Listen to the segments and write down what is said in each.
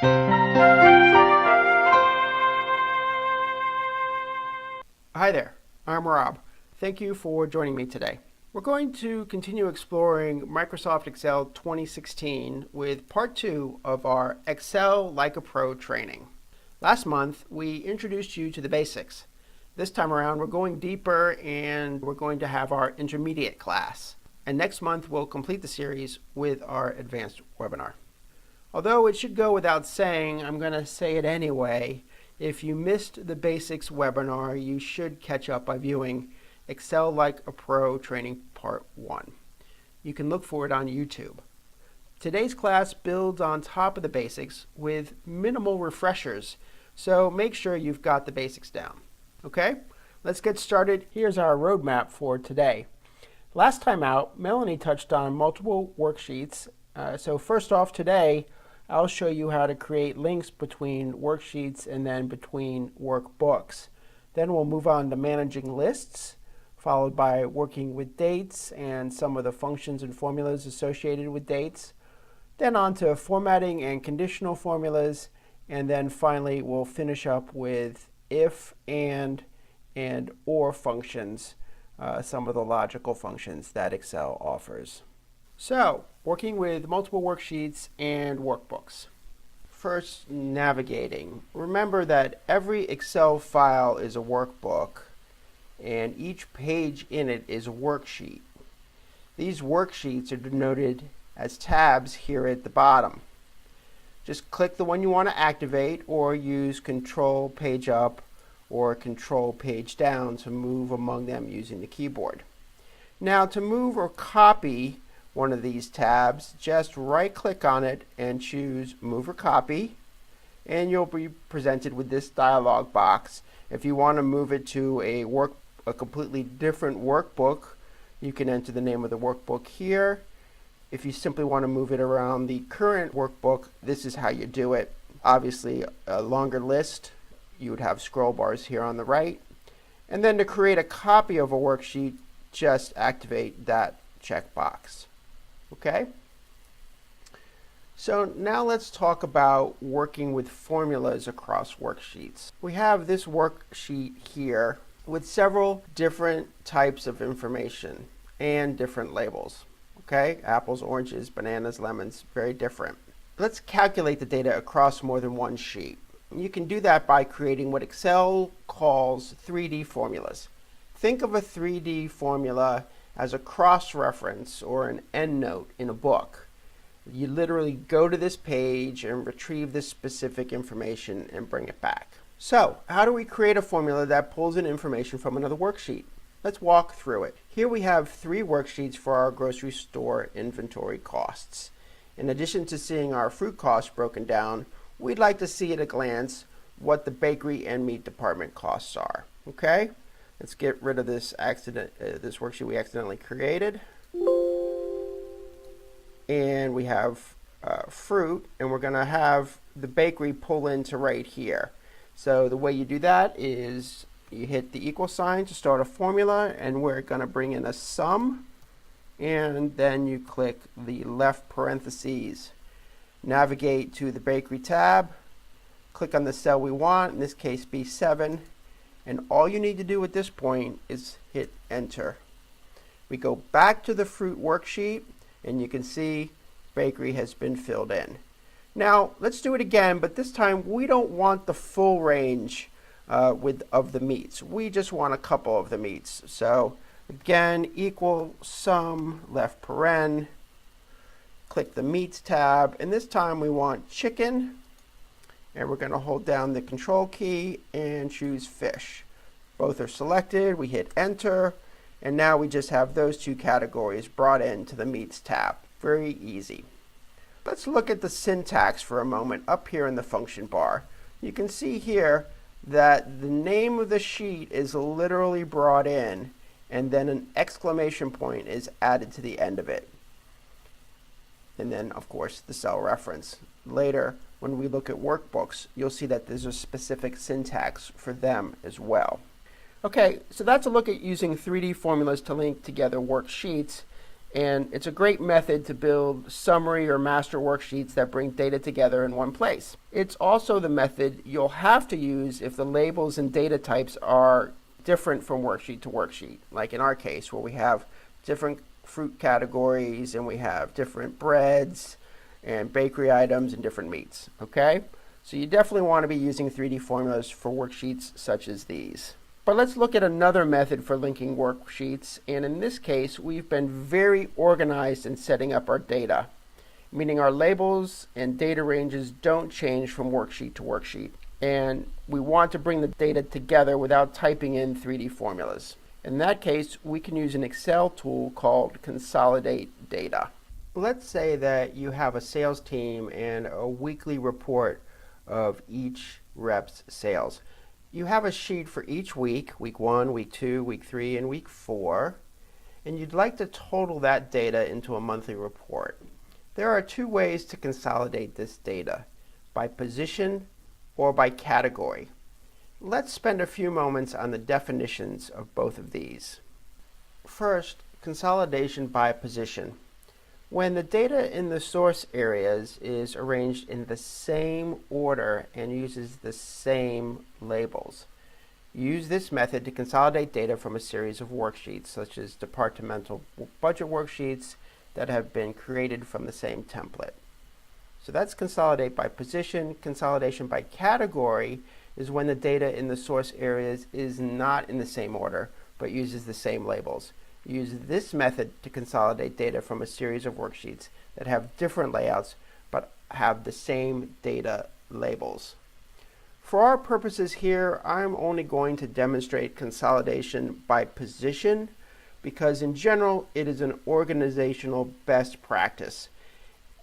Hi there, I'm Rob. Thank you for joining me today. We're going to continue exploring Microsoft Excel 2016 with part 2 of our Excel Like a Pro training. Last month, we introduced you to the basics. This time around, we're going deeper and we're going to have our intermediate class. And next month, we'll complete the series with our advanced webinar. Although it should go without saying, I'm going to say it anyway. If you missed the basics webinar, you should catch up by viewing Excel Like a Pro Training Part 1. You can look for it on YouTube. Today's class builds on top of the basics with minimal refreshers, so make sure you've got the basics down. Okay, let's get started. Here's our roadmap for today. Last time out, Melanie touched on multiple worksheets. So first off today, I'll show you how to create links between worksheets and then between workbooks. Then we'll move on to managing lists, followed by working with dates and some of the functions and formulas associated with dates. Then on to formatting and conditional formulas. And then finally, we'll finish up with if, and or functions, some of the logical functions that Excel offers. So, working with multiple worksheets and workbooks. First, navigating. Remember that every Excel file is a workbook, and each page in it is a worksheet. These worksheets are denoted as tabs here at the bottom. Just click the one you want to activate, or use Control Page Up or Control Page Down to move among them using the keyboard. Now, to move or copy one of these tabs, just right-click on it and choose Move or Copy, and you'll be presented with this dialog box. If you want to move it to a completely different workbook, you can enter the name of the workbook here. If you simply want to move it around the current workbook, this is how you do it. Obviously, a longer list, you would have scroll bars here on the right. And then to create a copy of a worksheet, just activate that checkbox. Okay? So now let's talk about working with formulas across worksheets. We have this worksheet here with several different types of information and different labels. Okay? Apples, oranges, bananas, lemons, very different. Let's calculate the data across more than one sheet. You can do that by creating what Excel calls 3D formulas. Think of a 3D formula as a cross-reference or an endnote in a book. You literally go to this page and retrieve this specific information and bring it back. So, how do we create a formula that pulls in information from another worksheet? Let's walk through it. Here we have 3 worksheets for our grocery store inventory costs. In addition to seeing our fruit costs broken down, we'd like to see at a glance what the bakery and meat department costs are. Okay? Let's get rid of this worksheet we accidentally created. And we have fruit, and we're going to have the bakery pull into right here. So the way you do that is you hit the equal sign to start a formula, and we're going to bring in a sum, and then you click the left parentheses. Navigate to the bakery tab, click on the cell we want, in this case B7, and all you need to do at this point is hit enter. We go back to the fruit worksheet, and you can see bakery has been filled in. Now let's do it again, but this time we don't want the full range of the meats. We just want a couple of the meats. So again, equal sum, left paren, click the meats tab, and this time we want chicken, and we're going to hold down the control key and choose fish. Both are selected, we hit enter, and now we just have those 2 categories brought into the meats tab. Very easy. Let's look at the syntax for a moment up here in the function bar. You can see here that the name of the sheet is literally brought in, and then an exclamation point is added to the end of it. And then, of course, the cell reference. Later, when we look at workbooks, you'll see that there's a specific syntax for them as well. Okay, so that's a look at using 3D formulas to link together worksheets. And it's a great method to build summary or master worksheets that bring data together in one place. It's also the method you'll have to use if the labels and data types are different from worksheet to worksheet, like in our case where we have different fruit categories and we have different breads and bakery items and different meats. Okay? So you definitely want to be using 3D formulas for worksheets such as these. But let's look at another method for linking worksheets, and in this case we've been very organized in setting up our data, meaning our labels and data ranges don't change from worksheet to worksheet, and we want to bring the data together without typing in 3D formulas. In that case, we can use an Excel tool called Consolidate Data. Let's say that you have a sales team and a weekly report of each rep's sales. You have a sheet for each week, week 1, week 2, week 3, and week 4, and you'd like to total that data into a monthly report. There are 2 ways to consolidate this data, by position or by category. Let's spend a few moments on the definitions of both of these. First, consolidation by position. When the data in the source areas is arranged in the same order and uses the same labels. Use this method to consolidate data from a series of worksheets, such as departmental budget worksheets that have been created from the same template. So that's consolidate by position. Consolidation by category is when the data in the source areas is not in the same order, but uses the same labels. Use this method to consolidate data from a series of worksheets that have different layouts but have the same data labels. For our purposes here, I'm only going to demonstrate consolidation by position because in general it is an organizational best practice.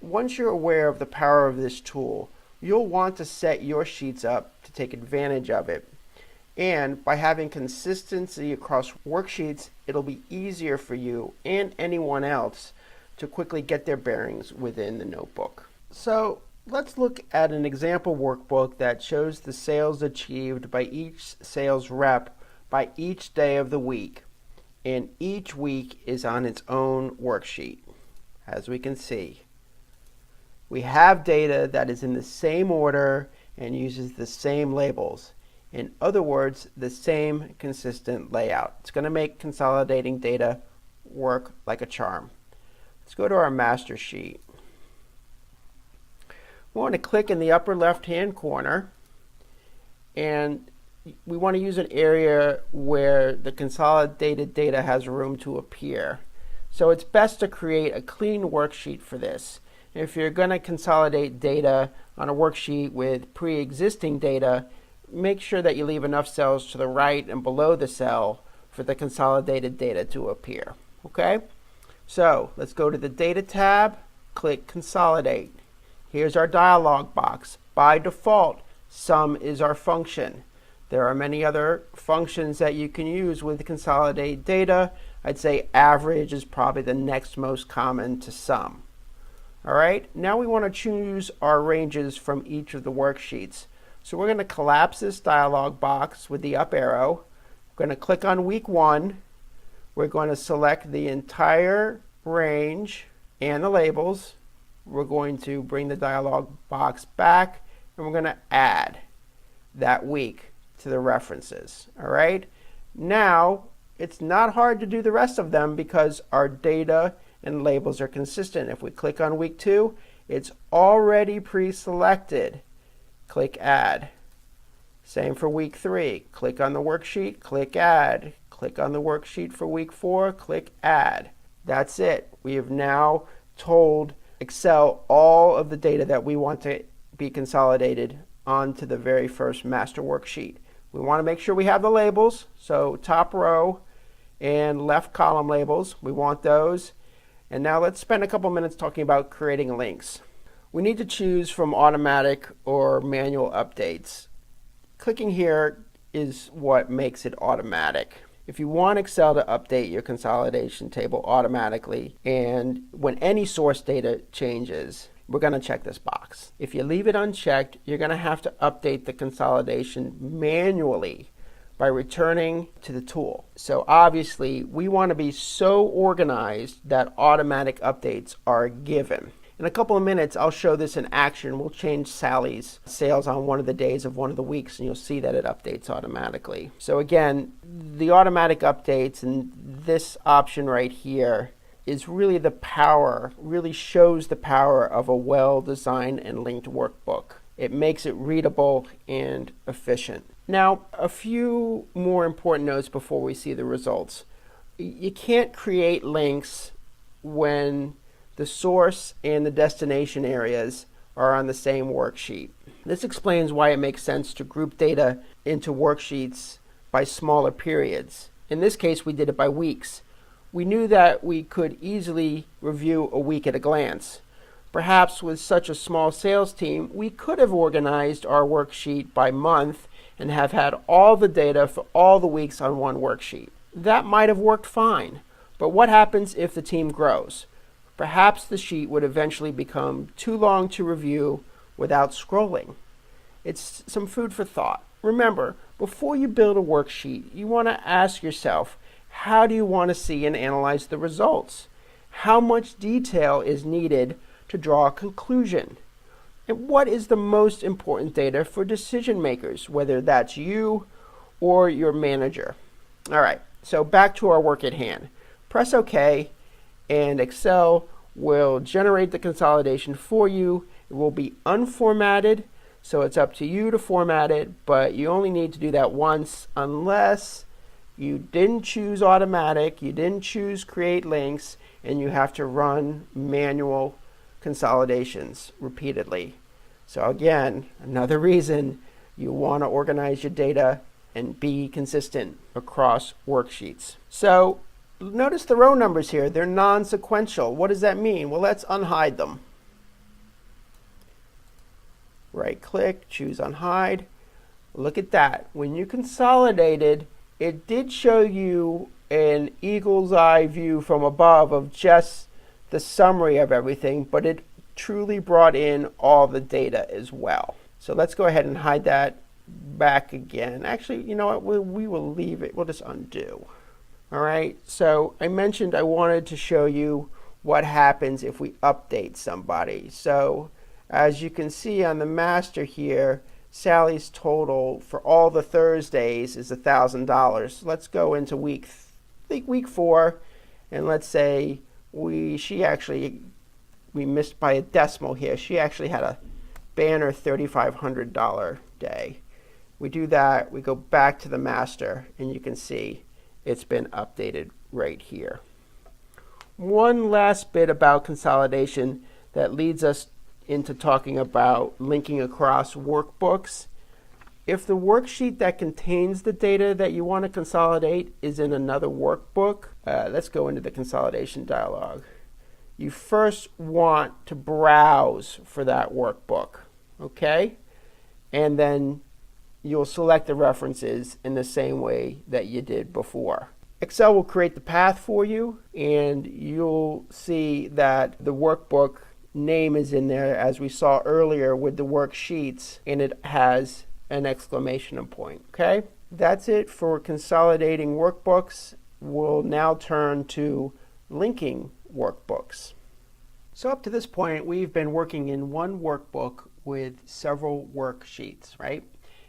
Once you're aware of the power of this tool, you'll want to set your sheets up to take advantage of it. And by having consistency across worksheets, it'll be easier for you and anyone else to quickly get their bearings within the notebook. So let's look at an example workbook that shows the sales achieved by each sales rep by each day of the week. And each week is on its own worksheet. As we can see, we have data that is in the same order and uses the same labels. In other words, the same consistent layout. It's going to make consolidating data work like a charm. Let's go to our master sheet. We want to click in the upper left-hand corner, and we want to use an area where the consolidated data has room to appear. So it's best to create a clean worksheet for this. If you're going to consolidate data on a worksheet with pre-existing data, make sure that you leave enough cells to the right and below the cell for the consolidated data to appear. Okay? So let's go to the Data tab, click Consolidate. Here's our dialog box. By default, sum is our function. There are many other functions that you can use with consolidate data. I'd say average is probably the next most common to sum. All right, now we want to choose our ranges from each of the worksheets. So we're going to collapse this dialog box with the up arrow. We're going to click on week 1. We're going to select the entire range and the labels. We're going to bring the dialog box back and we're going to add that week to the references. All right, now it's not hard to do the rest of them because our data and labels are consistent. If we click on week 2, it's already pre-selected. Click Add. Same for week 3. Click on the worksheet, click Add. Click on the worksheet for week 4, click Add. That's it. We have now told Excel all of the data that we want to be consolidated onto the very first master worksheet. We want to make sure we have the labels, so top row and left column labels, we want those. And now let's spend a couple minutes talking about creating links. We need to choose from automatic or manual updates. Clicking here is what makes it automatic. If you want Excel to update your consolidation table automatically, and when any source data changes, we're going to check this box. If you leave it unchecked, you're going to have to update the consolidation manually by returning to the tool. So obviously, we want to be so organized that automatic updates are given. In a couple of minutes, I'll show this in action. We'll change Sally's sales on one of the days of one of the weeks, and you'll see that it updates automatically. So again, the automatic updates and this option right here is really the power, really shows the power of a well-designed and linked workbook. It makes it readable and efficient. Now, a few more important notes before we see the results. You can't create links when the source and the destination areas are on the same worksheet. This explains why it makes sense to group data into worksheets by smaller periods. In this case, we did it by weeks. We knew that we could easily review a week at a glance. Perhaps with such a small sales team, we could have organized our worksheet by month and have had all the data for all the weeks on one worksheet. That might have worked fine, but what happens if the team grows? Perhaps the sheet would eventually become too long to review without scrolling. It's some food for thought. Remember, before you build a worksheet, you want to ask yourself, how do you want to see and analyze the results? How much detail is needed to draw a conclusion? And what is the most important data for decision makers, whether that's you or your manager? All right, so back to our work at hand. Press OK, and Excel will generate the consolidation for you. It will be unformatted, so it's up to you to format it, but you only need to do that once unless you didn't choose automatic, you didn't choose create links, and you have to run manual consolidations repeatedly. So again, another reason you want to organize your data and be consistent across worksheets. So notice the row numbers here. They're non-sequential. What does that mean? Well, let's unhide them. Right click, choose unhide. Look at that. When you consolidated, it did show you an eagle's eye view from above of just the summary of everything, but it truly brought in all the data as well. So let's go ahead and hide that back again. Actually, you know what? We will leave it. We'll just undo. All right, so I mentioned I wanted to show you what happens if we update somebody. So as you can see on the master here, Sally's total for all the Thursdays is $1,000. Let's go into week 4, and let's say we missed by a decimal here. She actually had a banner $3,500 day. We do that, we go back to the master, and you can see it's been updated right here. One last bit about consolidation that leads us into talking about linking across workbooks. If the worksheet that contains the data that you want to consolidate is in another workbook, let's go into the consolidation dialog. You first want to browse for that workbook, okay? And then you'll select the references in the same way that you did before. Excel will create the path for you, and you'll see that the workbook name is in there, as we saw earlier with the worksheets, and it has an exclamation point, okay? That's it for consolidating workbooks. We'll now turn to linking workbooks. So up to this point, we've been working in one workbook with several worksheets, right?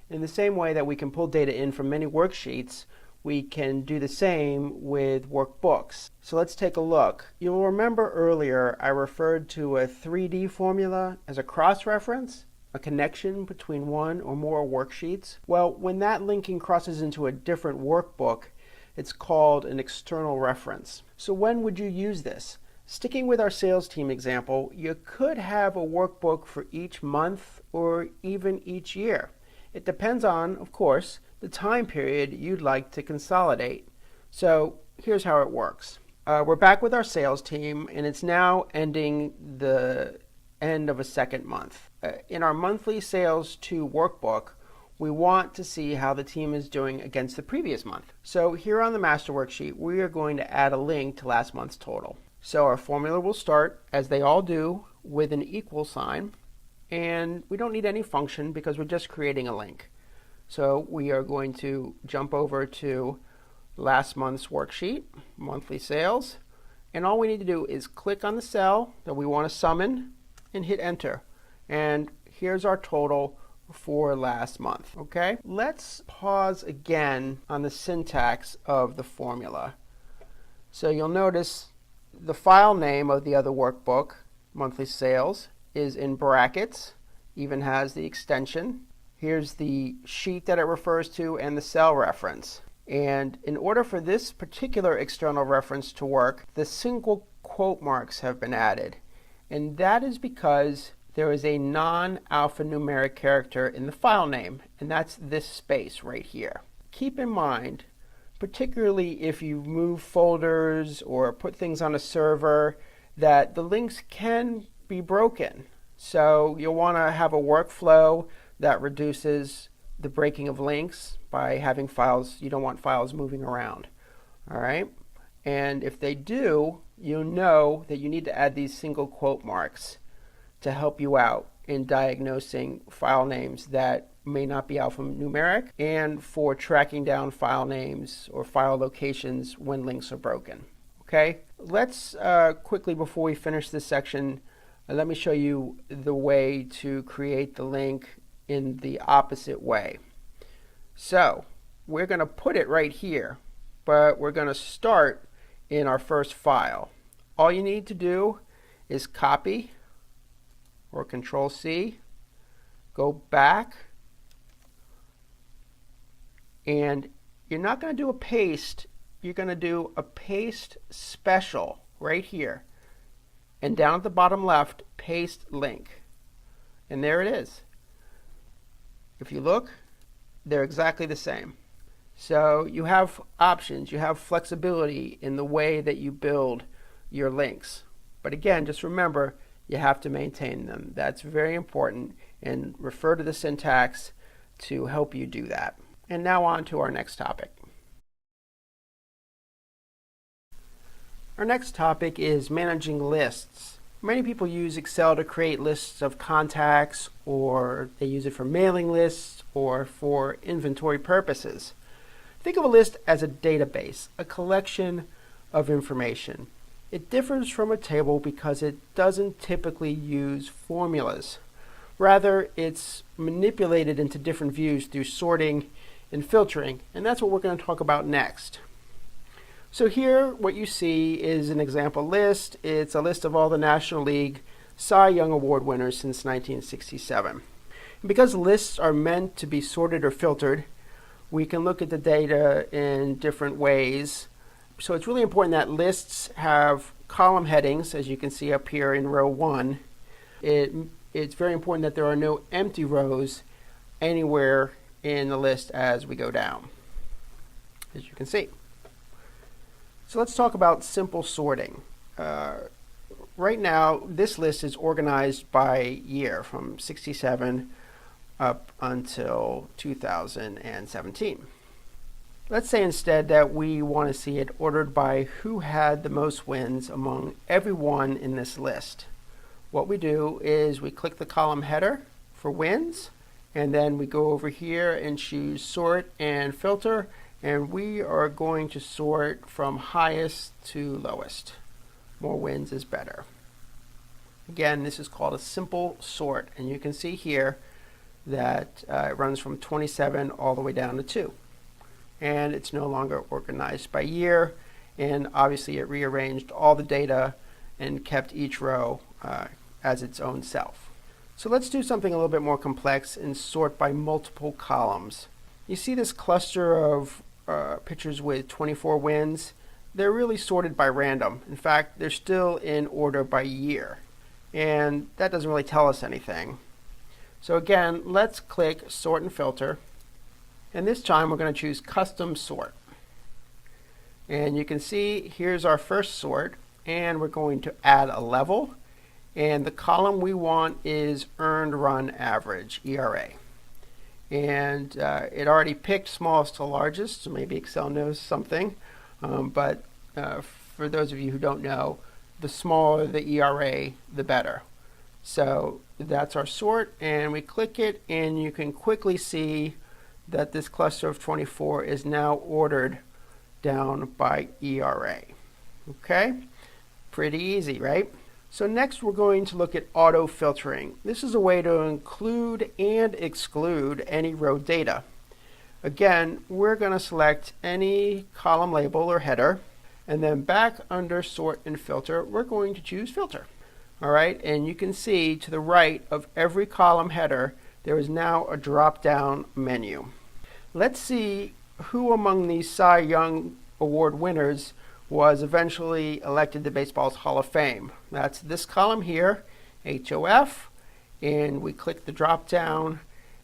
In the same way that we can pull data in from many worksheets, we can do the same with workbooks. So let's take a look. You'll remember earlier I referred to a 3D formula as a cross-reference, a connection between one or more worksheets. Well, when that linking crosses into a different workbook, it's called an external reference. So when would you use this? Sticking with our sales team example, you could have a workbook for each month or even each year. It depends on, of course, the time period you'd like to consolidate. So here's how it works. We're back with our sales team, and it's now ending the end of a second month. In our monthly sales 2 workbook, we want to see how the team is doing against the previous month. So here on the master worksheet, we are going to add a link to last month's total. So our formula will start, as they all do, with an equal sign. And we don't need any function because we're just creating a link. So we are going to jump over to last month's worksheet, monthly sales. And all we need to do is click on the cell that we want to summon and hit enter. And here's our total for last month. Okay, let's pause again on the syntax of the formula. So you'll notice the file name of the other workbook, monthly sales, is in brackets, even has the extension. Here's the sheet that it refers to and the cell reference. And in order for this particular external reference to work, the single quote marks have been added. And that is because there is a non-alphanumeric character in the file name, and that's this space right here. Keep in mind, particularly if you move folders or put things on a server, that the links can be broken. So you'll want to have a workflow that reduces the breaking of links by having files. You don't want files moving around. All right? And if they do, you'll know that you need to add these single quote marks to help you out in diagnosing file names that may not be alphanumeric and for tracking down file names or file locations when links are broken. Okay? Let's quickly, before we finish this section, let me show you the way to create the link in the opposite way. So we're going to put it right here, but we're going to start in our first file. All you need to do is copy or Control C, go back, and you're not going to do a paste, you're going to do a paste special right here. And down at the bottom left, paste link. And there it is. If you look, they're exactly the same. So you have options, you have flexibility in the way that you build your links. But again, just remember, you have to maintain them. That's very important, and refer to the syntax to help you do that. And now on to our next topic. Our next topic is managing lists. Many people use Excel to create lists of contacts, or they use it for mailing lists or for inventory purposes. Think of a list as a database, a collection of information. It differs from a table because it doesn't typically use formulas. Rather, it's manipulated into different views through sorting and filtering, and that's what we're going to talk about next. So here, what you see is an example list. It's a list of all the National League Cy Young Award winners since 1967. And because lists are meant to be sorted or filtered, we can look at the data in different ways. So it's really important that lists have column headings, as you can see up here in row 1. It's very important that there are no empty rows anywhere in the list as we go down, as you can see. So let's talk about simple sorting. Right now, this list is organized by year from 67 up until 2017. Let's say instead that we want to see it ordered by who had the most wins among everyone in this list. What we do is we click the column header for wins, and then we go over here and choose sort and filter, and we are going to sort from highest to lowest. More wins is better. Again, this is called a simple sort, and you can see here that it runs from 27 all the way down to 2. And it's no longer organized by year, and obviously it rearranged all the data and kept each row as its own self. So let's do something a little bit more complex and sort by multiple columns. You see this cluster of pictures with 24 wins? They're really sorted by random. In fact, they're still in order by year, and that doesn't really tell us anything. So again, let's click sort and filter, and this time we're going to choose custom sort. And you can see here's our first sort, and we're going to add a level, and the column we want is earned run average, ERA. And it already picked smallest to largest, so maybe Excel knows something. But for those of you who don't know, the smaller the ERA, the better. So that's our sort, and we click it, and you can quickly see that this cluster of 24 is now ordered down by ERA. Okay, pretty easy, right? So next we're going to look at auto filtering. This is a way to include and exclude any row data. Again, we're going to select any column label or header, and then back under sort and filter, we're going to choose filter. All right, and you can see to the right of every column header, there is now a drop-down menu. Let's see who among these Cy Young Award winners was eventually elected to baseball's Hall of Fame. That's this column here, HOF, and we click the drop-down,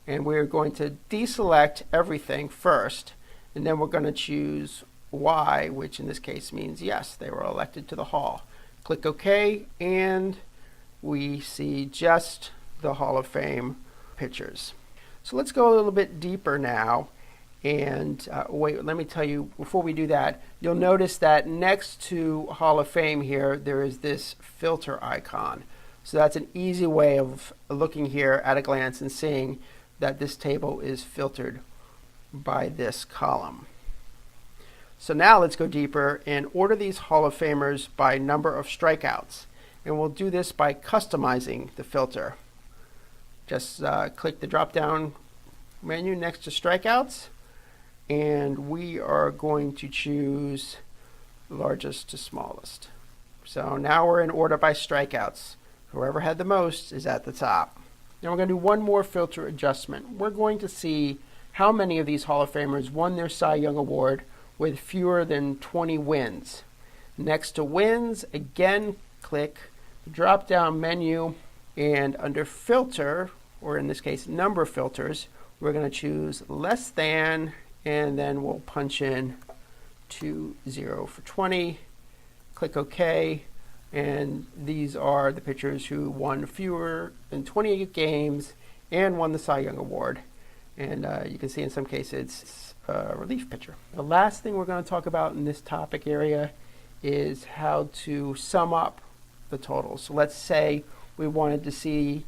and we're going to deselect everything first, and then we're going to choose Y, which in this case means yes, they were elected to the Hall. Click OK, and we see just the Hall of Fame pictures. So let's go a little bit deeper now. And wait, let me tell you, before we do that, you'll notice that next to Hall of Fame here, there is this filter icon. So that's an easy way of looking here at a glance and seeing that this table is filtered by this column. So now let's go deeper and order these Hall of Famers by number of strikeouts. And we'll do this by customizing the filter. Just click the drop-down menu next to strikeouts, and we are going to choose largest to smallest. So now we're in order by strikeouts. Whoever had the most is at the top. Now we're going to do one more filter adjustment. We're going to see how many of these Hall of Famers won their Cy Young Award with fewer than 20 wins. Next to wins, again, click the drop-down menu, and under filter, or in this case number filters, we're going to choose less than, and then we'll punch in 20 for 20. Click OK, and these are the pitchers who won fewer than 20 games and won the Cy Young Award. And you can see in some cases it's a relief pitcher. The last thing we're going to talk about in this topic area is how to sum up the totals. So let's say we wanted to see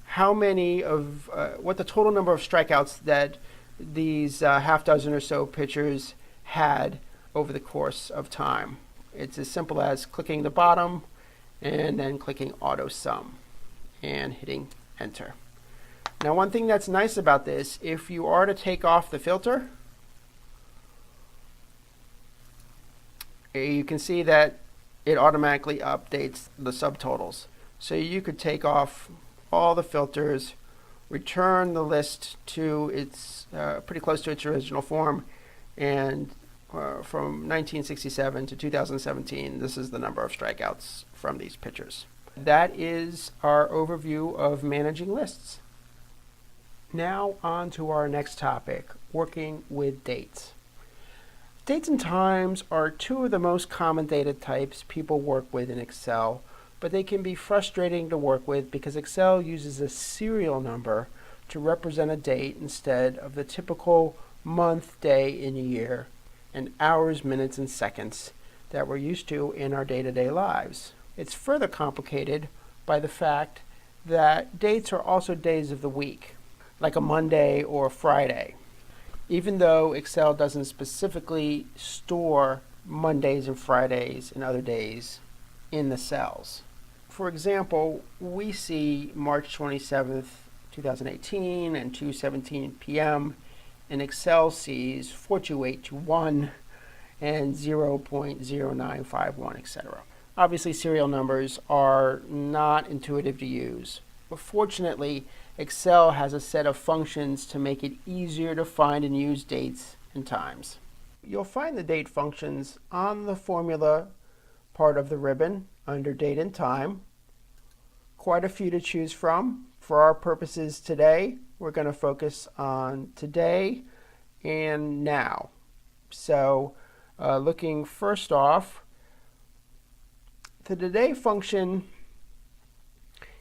how many of what the total number of strikeouts that these half dozen or so pitchers had over the course of time. It's as simple as clicking the bottom and then clicking auto sum and hitting enter. Now one thing that's nice about this, if you are to take off the filter, you can see that it automatically updates the subtotals. So you could take off all the filters, return the list to its pretty close to its original form, and from 1967 to 2017, this is the number of strikeouts from these pitchers. That is our overview of managing lists. Now on to our next topic, working with dates. Dates and times are two of the most common data types people work with in Excel, but they can be frustrating to work with because Excel uses a serial number to represent a date instead of the typical month, day, and year, and hours, minutes, and seconds that we're used to in our day-to-day lives. It's further complicated by the fact that dates are also days of the week, like a Monday or a Friday, even though Excel doesn't specifically store Mondays and Fridays and other days in the cells. For example, we see March 27th, 2018 and 2:17 p.m. and Excel sees 42821 and 0.0951, etc. Obviously, serial numbers are not intuitive to use, but fortunately, Excel has a set of functions to make it easier to find and use dates and times. You'll find the date functions on the formula part of the ribbon under date and time. Quite a few to choose from. For our purposes today, we're going to focus on today and now. So looking first off, the today function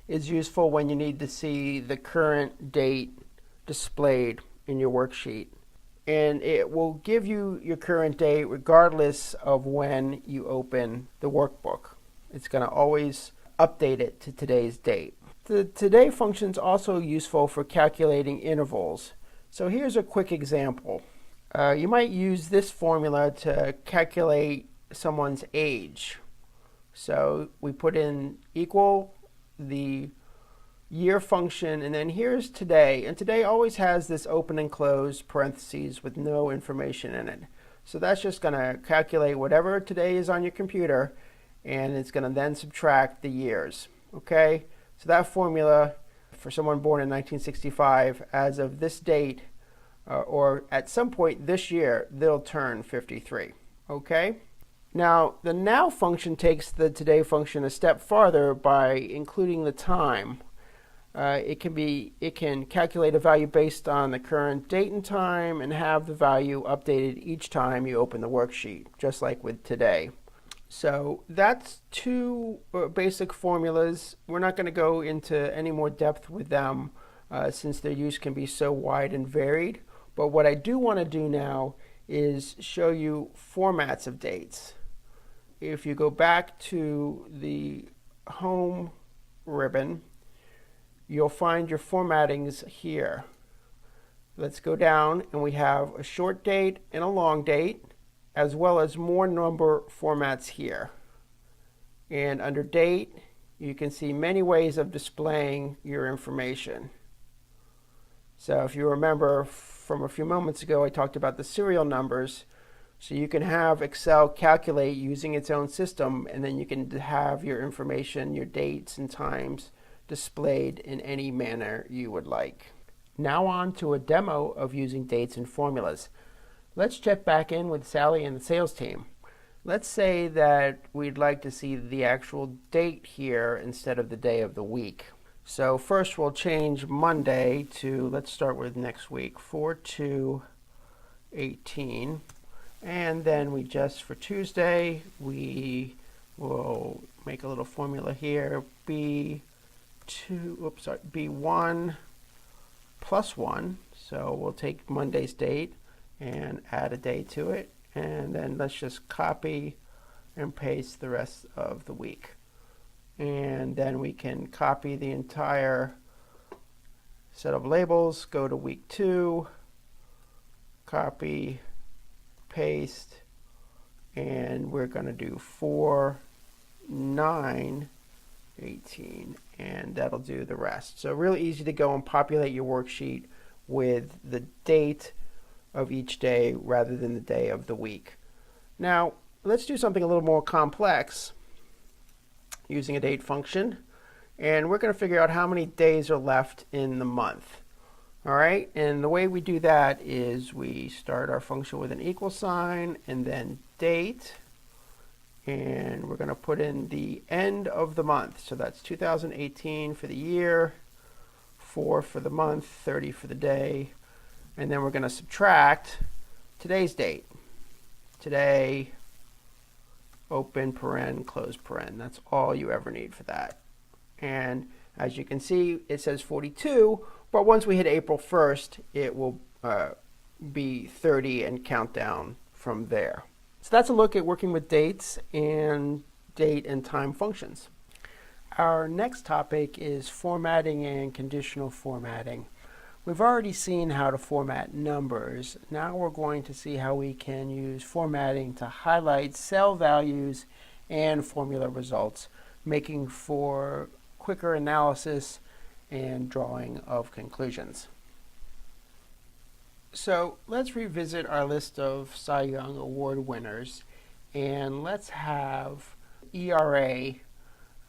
is useful when you need to see the current date displayed in your worksheet. And it will give you your current date regardless of when you open the workbook. It's going to always update it to today's date. The today function is also useful for calculating intervals. So here's a quick example. You might use this formula to calculate someone's age. So we put in equal the year function, and then here's today. And today always has this open and close parentheses with no information in it. So that's just going to calculate whatever today is on your computer, and it's going to then subtract the years. Okay? So that formula for someone born in 1965, as of this date, or at some point this year, they'll turn 53. Okay? Now, the now function takes the today function a step farther by including the time. It can calculate a value based on the current date and time and have the value updated each time you open the worksheet, just like with today. So that's two basic formulas. We're not going to go into any more depth with them since their use can be so wide and varied. But what I do want to do now is show you formats of dates. If you go back to the home ribbon, you'll find your formattings here. Let's go down, and we have a short date and a long date, as well as more number formats here. And under date, you can see many ways of displaying your information. So if you remember from a few moments ago, I talked about the serial numbers. So you can have Excel calculate using its own system, and then you can have your information, your dates and times displayed in any manner you would like. Now on to a demo of using dates and formulas. Let's check back in with Sally and the sales team. Let's say that we'd like to see the actual date here instead of the day of the week. So first we'll change Monday to, let's start with next week, 4/2/18. And then we just, for Tuesday, we will make a little formula here, B1 plus 1. So we'll take Monday's date and add a day to it. And then let's just copy and paste the rest of the week. And then we can copy the entire set of labels, go to week 2, copy, paste, and we're going to do 4/9/18, and that'll do the rest. So really easy to go and populate your worksheet with the date of each day rather than the day of the week. Now, let's do something a little more complex using a date function, and we're going to figure out how many days are left in the month. All right, and the way we do that is we start our function with an equal sign and then date, and we're going to put in the end of the month. So that's 2018 for the year, 4 for the month, 30 for the day, and then we're going to subtract today's date. Today, open paren, close paren. That's all you ever need for that. And as you can see, it says 42, but once we hit April 1st, it will be 30 and count down from there. So that's a look at working with dates and date and time functions. Our next topic is formatting and conditional formatting. We've already seen how to format numbers. Now we're going to see how we can use formatting to highlight cell values and formula results, making for quicker analysis and drawing of conclusions. So let's revisit our list of Cy Young Award winners, and let's have ERA,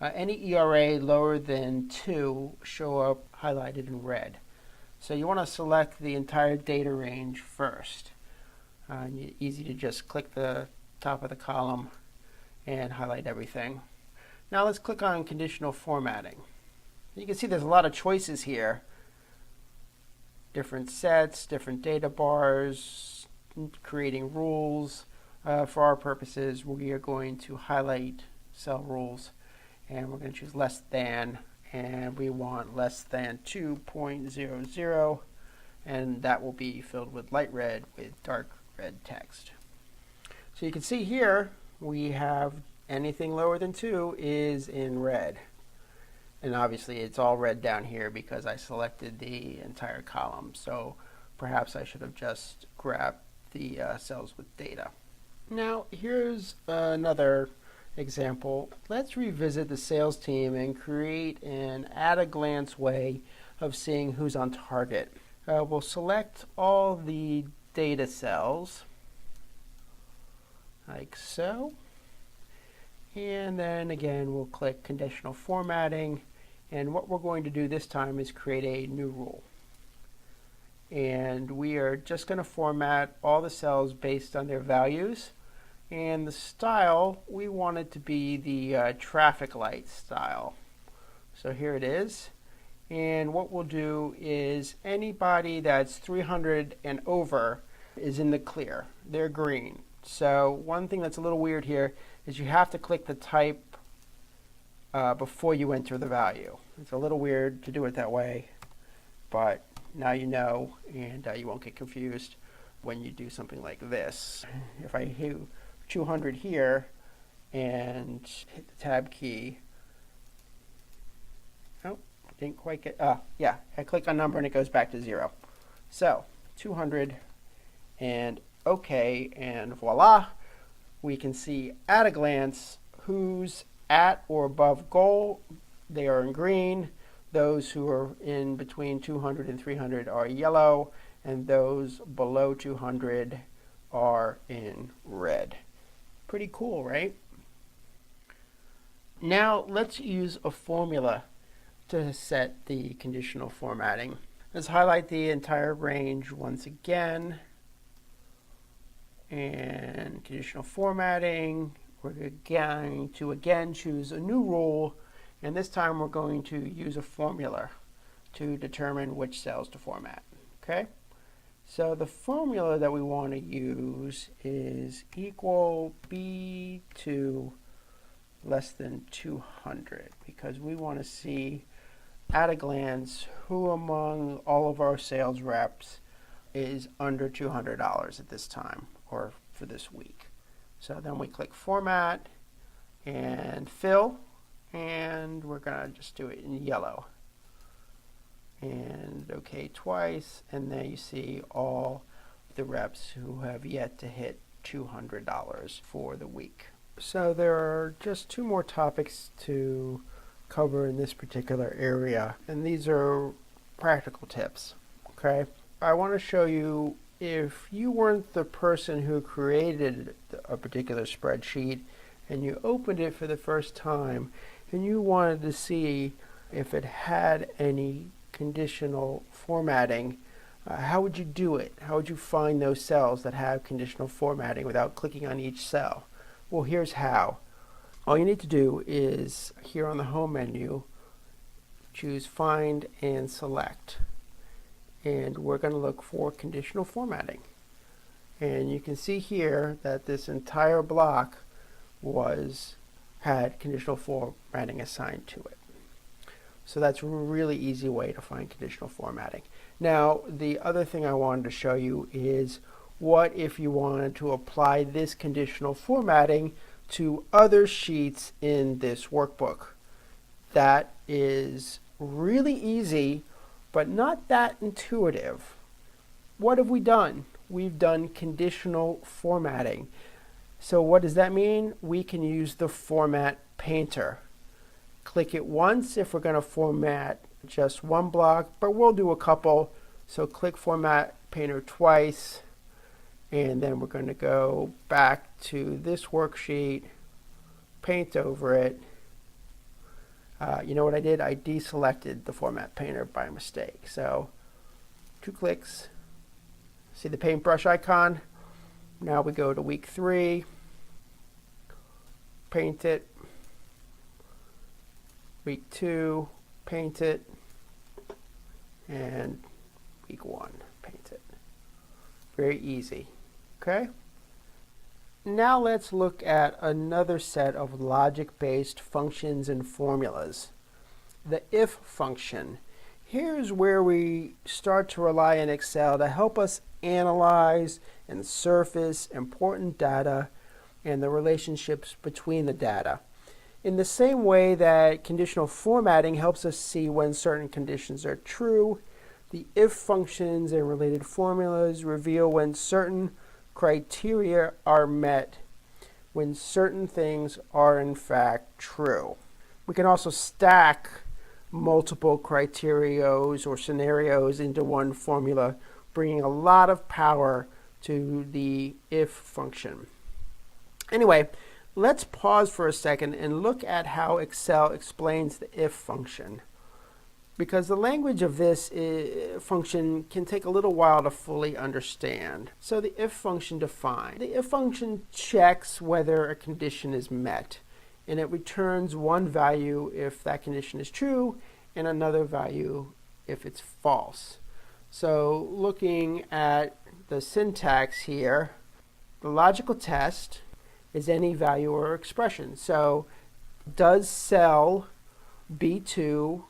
any ERA lower than 2 show up highlighted in red. So you want to select the entire data range first. Easy to just click the top of the column and highlight everything. Now let's click on conditional formatting. You can see there's a lot of choices here. Different sets, different data bars, creating rules. For our purposes, we are going to highlight cell rules, and we're going to choose less than, and we want less than 2.00, and that will be filled with light red with dark red text. So you can see here we have anything lower than 2 is in red. And obviously it's all red down here because I selected the entire column. So Perhaps I should have just grabbed the cells with data. Now here's another example. Let's revisit the sales team and create an at-a-glance way of seeing who's on target. We'll select all the data cells, like so. And then again, we'll click Conditional Formatting. And what we're going to do this time is create a new rule. And we are just going to format all the cells based on their values. And the style, we want it to be the traffic light style. So here it is. And what we'll do is anybody that's 300 and over is in the clear. They're green. So one thing that's a little weird here is you have to click the type before you enter the value. It's a little weird to do it that way, but now you know, and you won't get confused when you do something like this. If I hit 200 here and hit the tab key, oh, didn't quite get, yeah, I click on number and it goes back to 0. So 200 and OK, and voila, we can see at a glance who's at or above goal. They are in green. Those who are in between 200 and 300 are yellow, and those below 200 are in red. Pretty cool, right? Now let's use a formula to set the conditional formatting. Let's highlight the entire range once again. And conditional formatting, we're going to again choose a new rule, and this time we're going to use a formula to determine which cells to format. Okay, so the formula that we want to use is equal B2 less than 200, because we want to see at a glance who among all of our sales reps is under $200 at this time, or for this week. So then we click Format and Fill, and we're going to just do it in yellow. And OK twice, and then you see all the reps who have yet to hit $200 for the week. So there are just 2 more topics to cover in this particular area, and these are practical tips. Okay, I want to show you, if you weren't the person who created a particular spreadsheet and you opened it for the first time and you wanted to see if it had any conditional formatting, how would you do it? How would you find those cells that have conditional formatting without clicking on each cell? Well, here's how. All you need to do is, here on the home menu, choose Find and Select. And we're going to look for conditional formatting. And you can see here that this entire block had conditional formatting assigned to it. So that's a really easy way to find conditional formatting. Now, the other thing I wanted to show you is what if you wanted to apply this conditional formatting to other sheets in this workbook. That is really easy, but not that intuitive. What have we done? We've done conditional formatting. So what does that mean? We can use the Format Painter. Click it once if we're going to format just one block, but we'll do a couple. So click Format Painter twice, and then we're going to go back to this worksheet, paint over it. You know what I did? I deselected the Format Painter by mistake. So 2 clicks. See the paintbrush icon? Now we go to week 3, paint it. Week 2, paint it. And week 1, paint it. Very easy. Okay? Now let's look at another set of logic-based functions and formulas. The if function. Here's where we start to rely on Excel to help us analyze and surface important data and the relationships between the data. In the same way that conditional formatting helps us see when certain conditions are true, The if functions and related formulas reveal when certain criteria are met, when certain things are in fact true. We can also stack multiple criterios or scenarios into one formula, bringing a lot of power to the if function. Anyway, let's pause for a second and look at how Excel explains the if function, because the language of this function can take a little while to fully understand. So the if function defined. The if function checks whether a condition is met, and it returns one value if that condition is true and another value if it's false. So looking at the syntax here, the logical test is any value or expression. So does cell B2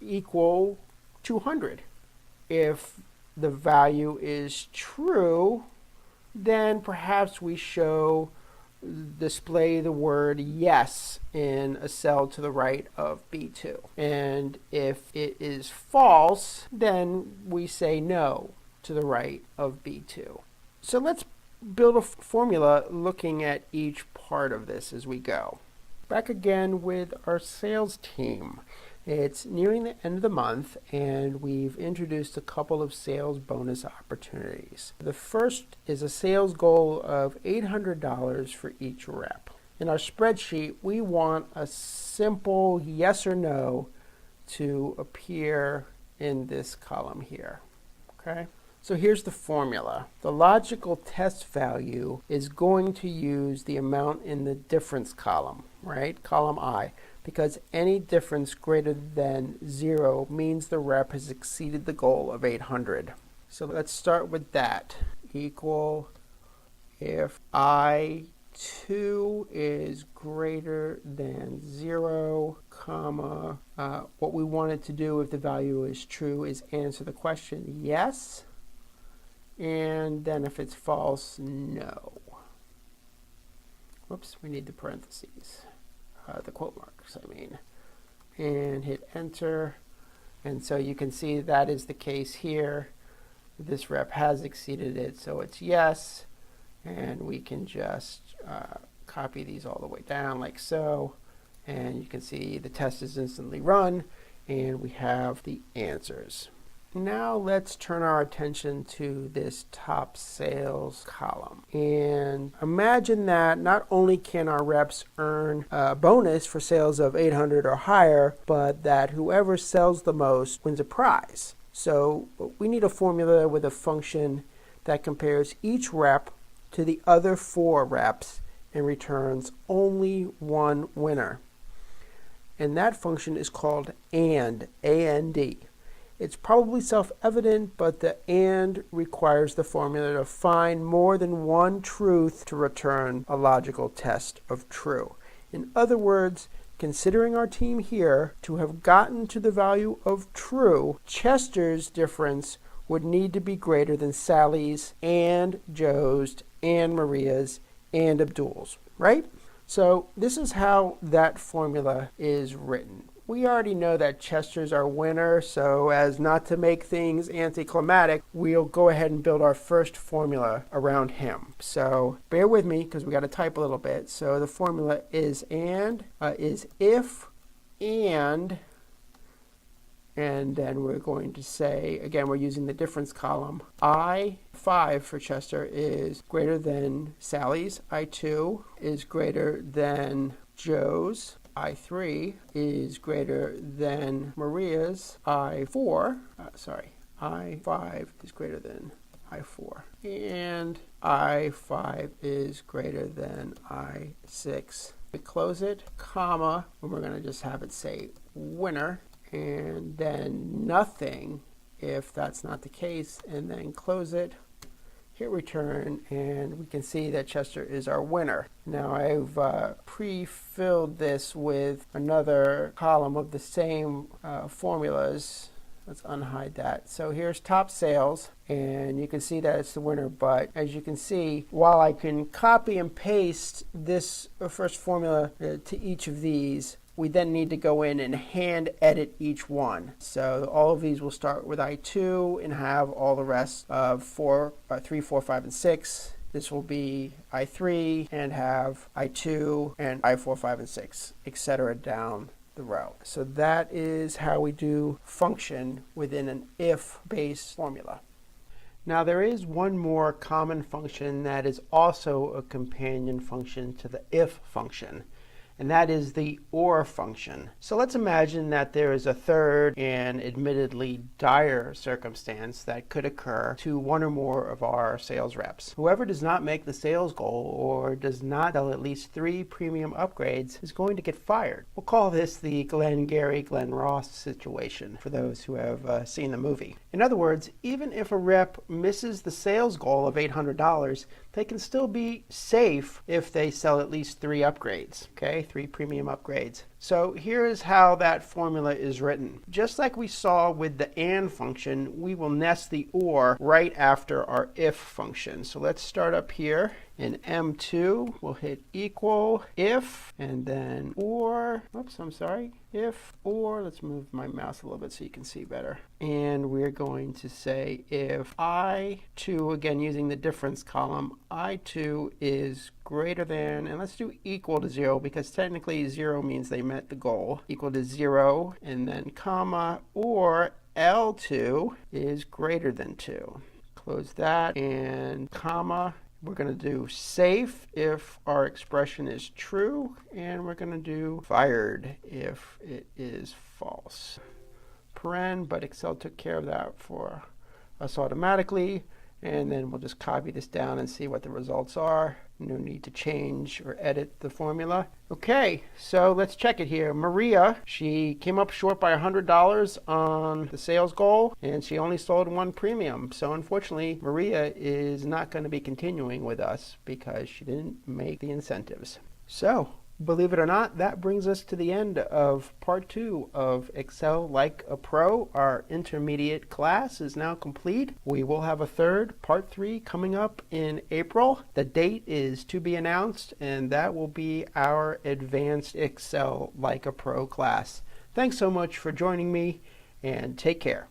equal 200? If the value is true, then perhaps we display the word yes in a cell to the right of B2. And if it is false, then we say no to the right of B2. So let's build a formula looking at each part of this as we go. Back again with our sales team. It's nearing the end of the month, and we've introduced a couple of sales bonus opportunities. The first is a sales goal of $800 for each rep. In our spreadsheet, we want a simple yes or no to appear in this column here. Okay? So here's the formula. The logical test value is going to use the amount in the difference column, right? Column I. Because any difference greater than 0 means the rep has exceeded the goal of 800. So let's start with that. Equal if I2 is greater than 0, comma, what we wanted to do if the value is true is answer the question yes, and then if it's false, no. Whoops, we need the parentheses. The quote marks, I mean, and hit enter. And so you can see that is the case here. This rep has exceeded it, so it's yes. And we can just copy these all the way down like so. And you can see the test is instantly run, and we have the answers. Now let's turn our attention to this top sales column. And imagine that not only can our reps earn a bonus for sales of 800 or higher, but that whoever sells the most wins a prize. So we need a formula with a function that compares each rep to the other 4 reps and returns only one winner. And that function is called AND, A-N-D. It's probably self-evident, but the AND requires the formula to find more than one truth to return a logical test of true. In other words, considering our team here to have gotten to the value of true, Chester's difference would need to be greater than Sally's and Joe's and Maria's and Abdul's, right? So this is how that formula is written. We already know that Chester's our winner, so as not to make things anticlimactic, we'll go ahead and build our first formula around him. So bear with me because we got to type a little bit. So the formula is if and then we're going to say, again, we're using the difference column. I5 for Chester is greater than Sally's. I2 is greater than Joe's. I3 is greater than Maria's. I5 is greater than I4. And I5 is greater than I6. We close it, comma, and we're going to just have it say winner, and then nothing if that's not the case, and then close it. Hit return, and we can see that Chester is our winner. Now I've pre-filled this with another column of the same formulas. Let's unhide that. So here's top sales, and you can see that it's the winner, but as you can see, while I can copy and paste this first formula to each of these, we then need to go in and hand edit each one. So all of these will start with I2 and have all the rest of 3, 4, 5, and 6. This will be I3 and have I2 and I4, 5, and 6, etc. down the row. So that is how we do function within an if-based formula. Now there is one more common function that is also a companion function to the if function, and that is the or function. So let's imagine that there is a third and admittedly dire circumstance that could occur to one or more of our sales reps. Whoever does not make the sales goal or does not sell at least 3 premium upgrades is going to get fired. We'll call this the Glenn Gary, Glenn Ross situation for those who have seen the movie. In other words, even if a rep misses the sales goal of $800, they can still be safe if they sell at least 3 upgrades, okay? 3 premium upgrades. So here's how that formula is written. Just like we saw with the AND function, we will nest the OR right after our IF function. So let's start up here. In M2, we'll hit equal if, and then OR, if, or, let's move my mouse a little bit so you can see better. And we're going to say if I2, again using the difference column, I2 is greater than, and let's do equal to 0 because technically 0 means they met the goal, equal to 0, and then comma, or L2 is greater than 2. Close that, and comma. We're going to do safe if our expression is true, and we're going to do fired if it is false. Paren, but Excel took care of that for us automatically, and then we'll just copy this down and see what the results are. No need to change or edit the formula. Okay, so let's check it here. Maria, she came up short by $100 on the sales goal, and she only sold 1 premium. So unfortunately, Maria is not going to be continuing with us because she didn't make the incentives. So, believe it or not, that brings us to the end of part 2 of Excel Like a Pro. Our intermediate class is now complete. We will have a third, part 3, coming up in April. The date is to be announced, and that will be our advanced Excel Like a Pro class. Thanks so much for joining me, and take care.